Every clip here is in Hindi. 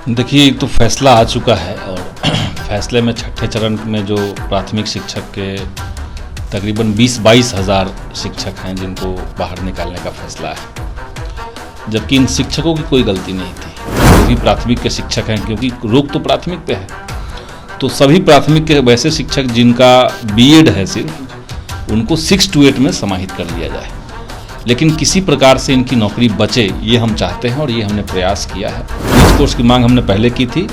देखिए, एक तो फैसला आ चुका है और फैसले में छठे चरण में जो प्राथमिक शिक्षक के तकरीबन 20-22 हज़ार शिक्षक हैं जिनको बाहर निकालने का फैसला है, जबकि इन शिक्षकों की कोई गलती नहीं थी। जो भी प्राथमिक के शिक्षक हैं, क्योंकि रोक तो प्राथमिक पे है, तो सभी प्राथमिक के वैसे शिक्षक जिनका बीएड है सिर्फ, उनको 6 to 8 में समाहित कर लिया जाए। लेकिन किसी प्रकार से इनकी नौकरी बचे, ये हम चाहते हैं और ये हमने प्रयास किया है। ब्रिज कोर्स की मांग हमने पहले की थी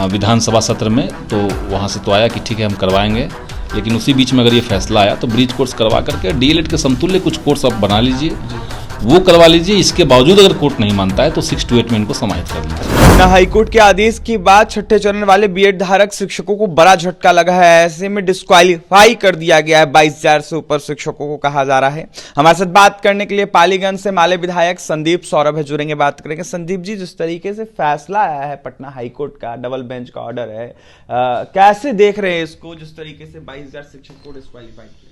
विधानसभा सत्र में, तो वहाँ से तो आया कि ठीक है हम करवाएंगे, लेकिन उसी बीच में अगर ये फैसला आया तो ब्रिज कोर्स करवा करके डीएलएड के समतुल्य कुछ कोर्स आप बना लीजिए, वो करवा लीजिए। इसके बावजूद अगर कोर्ट नहीं मानता है तो 6 to 8 में इनको समाहित कर लीजिए। पटना हाईकोर्ट के आदेश के बाद छठे चरण वाले बीएड धारक शिक्षकों को बड़ा झटका लगा है। ऐसे में डिस्क्वालीफाई कर दिया गया है 22,000 से ऊपर शिक्षकों को कहा जा रहा है। हमारे साथ बात करने के लिए पालीगंज से माले विधायक संदीप सौरभ है, जुड़ेंगे, बात करेंगे। संदीप जी, जिस तरीके से फैसला आया है पटना हाईकोर्ट का, डबल बेंच का ऑर्डर है, कैसे देख रहे हैं इसको, जिस तरीके से 22,000 शिक्षक को डिस्क्वालीफाई किया?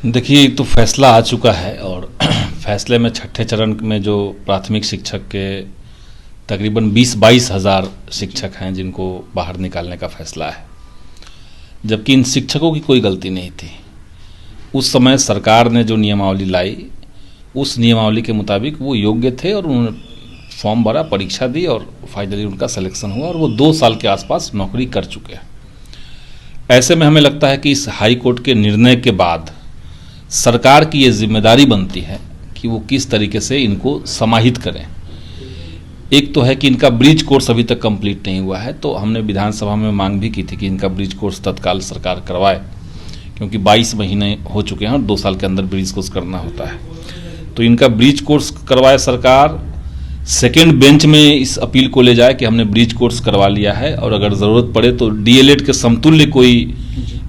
देखिए, एक तो फैसला आ चुका है और फैसले में छठे चरण में जो प्राथमिक शिक्षक के तकरीबन 20-22 हज़ार शिक्षक हैं जिनको बाहर निकालने का फैसला है, जबकि इन शिक्षकों की कोई गलती नहीं थी। उस समय सरकार ने जो नियमावली लाई, उस नियमावली के मुताबिक वो योग्य थे और उन्होंने फॉर्म भरा, परीक्षा दी और फाइनली उनका सिलेक्शन हुआ और वो 2 साल के आसपास नौकरी कर चुके हैं। ऐसे में हमें लगता है कि इस हाई कोर्ट के निर्णय के बाद सरकार की ये जिम्मेदारी बनती है कि वो किस तरीके से इनको समाहित करें। एक तो है कि इनका ब्रिज कोर्स अभी तक कंप्लीट नहीं हुआ है, तो हमने विधानसभा में मांग भी की थी कि इनका ब्रिज कोर्स तत्काल सरकार करवाए, क्योंकि 22 महीने हो चुके हैं और 2 साल के अंदर ब्रिज कोर्स करना होता है। तो इनका ब्रिज कोर्स करवाए सरकार, सेकेंड बेंच में इस अपील को ले जाए कि हमने ब्रिज कोर्स करवा लिया है और अगर ज़रूरत पड़े तो डीएलएड के समतुल्य कोई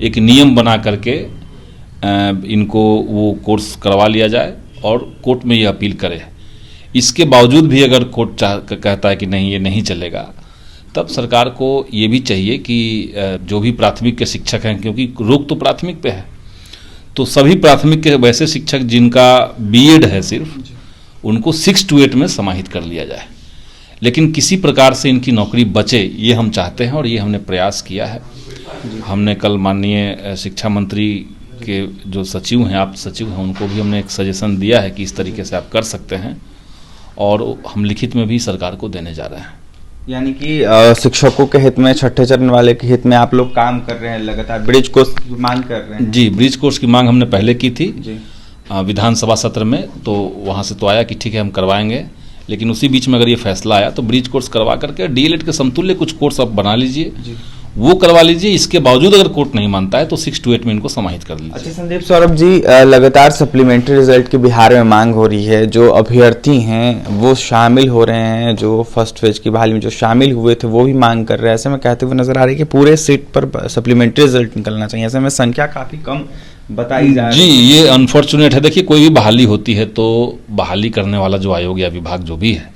एक नियम बना करके इनको वो कोर्स करवा लिया जाए और कोर्ट में ये अपील करे। इसके बावजूद भी अगर कोर्ट कहता है कि नहीं ये नहीं चलेगा, तब सरकार को ये भी चाहिए कि जो भी प्राथमिक के शिक्षक हैं, क्योंकि रोक तो प्राथमिक पे है, तो सभी प्राथमिक के वैसे शिक्षक जिनका बीएड है सिर्फ, उनको 6 to 8 में समाहित कर लिया जाए। लेकिन किसी प्रकार से इनकी नौकरी बचे, ये हम चाहते हैं और ये हमने प्रयास किया है। हमने कल माननीय शिक्षा मंत्री के जो सचिव हैं, आप सचिव हैं, उनको भी हमने एक सजेशन दिया है कि इस तरीके से आप कर सकते हैं और हम लिखित में भी सरकार को देने जा रहे हैं। यानी कि शिक्षकों के हित में, छठे चरण वाले के हित में आप लोग काम कर रहे हैं, लगातार ब्रिज कोर्स की मांग कर रहे हैं? जी, ब्रिज कोर्स की मांग हमने पहले की थी विधानसभा सत्र में, तो वहाँ से तो आया कि ठीक है हम करवाएंगे, लेकिन उसी बीच में अगर ये फैसला आया तो ब्रिज कोर्स करवा करके डीएलएड के समतुल्य कुछ कोर्स आप बना लीजिए, वो करवा लीजिए। इसके बावजूद अगर कोर्ट नहीं मानता है तो 6 to 8 में इनको समाहित कर लीजिए। अच्छा संदीप सौरभ जी, लगातार सप्लीमेंट्री रिजल्ट की बिहार में मांग हो रही है। जो अभ्यर्थी हैं वो शामिल हो रहे हैं, जो फर्स्ट फेज की बहाली में जो शामिल हुए थे वो भी मांग कर रहे हैं। ऐसे में कहते हुए नजर आ रही है कि पूरे सीट पर सप्लीमेंट्री रिजल्ट निकलना चाहिए। ऐसे में संख्या काफी कम बताई जा रही है। जी, ये अनफॉर्चुनेट है। देखिए, कोई भी बहाली होती है तो बहाली करने वाला जो आयोग या विभाग जो भी है,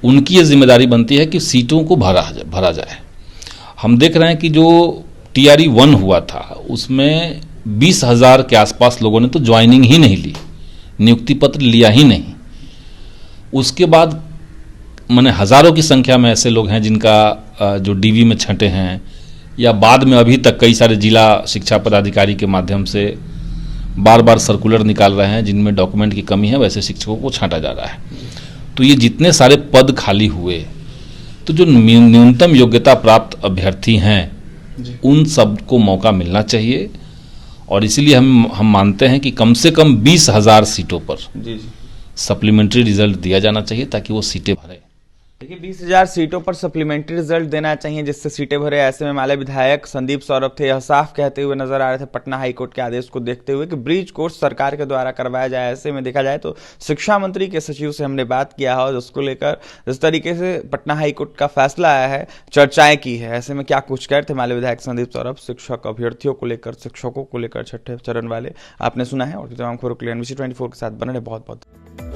उनकी ये जिम्मेदारी बनती है कि सीटों को भरा जाए। हम देख रहे हैं कि जो TRE 1 हुआ था उसमें 20,000 के आसपास लोगों ने तो ज्वाइनिंग ही नहीं ली, नियुक्ति पत्र लिया ही नहीं। उसके बाद माने हज़ारों की संख्या में ऐसे लोग हैं जिनका जो डीवी में छंटे हैं या बाद में अभी तक कई सारे जिला शिक्षा पदाधिकारी के माध्यम से बार बार सर्कुलर निकाल रहे हैं जिनमें डॉक्यूमेंट की कमी है, वैसे शिक्षकों को छांटा जा रहा है। तो ये जितने सारे पद खाली हुए, तो जो न्यूनतम योग्यता प्राप्त अभ्यर्थी हैं उन सबको मौका मिलना चाहिए और इसीलिए हम मानते हैं कि कम से कम 20,000 सीटों पर सप्लीमेंट्री रिजल्ट दिया जाना चाहिए ताकि वो सीटें भरे। देखिए 20,000 सीटों पर सप्लीमेंट्री रिजल्ट देना चाहिए जिससे सीटें भरे। ऐसे में माले विधायक संदीप सौरभ थे, यह साफ कहते हुए नजर आ रहे थे पटना हाईकोर्ट के आदेश को देखते हुए कि ब्रिज कोर्स सरकार के द्वारा करवाया जाए। ऐसे में देखा जाए तो शिक्षा मंत्री के सचिव से हमने बात किया है और उसको लेकर जिस तरीके से पटना हाईकोर्ट का फैसला आया है, चर्चाएं की है। ऐसे में क्या कुछ कह रहे थे माले विधायक संदीप सौरभ शिक्षक अभ्यर्थियों को लेकर, शिक्षकों को लेकर छठे चरण वाले, आपने सुना है। और तमाम खबरों के लिए NBC 24 के साथ बने रहे। बहुत बहुत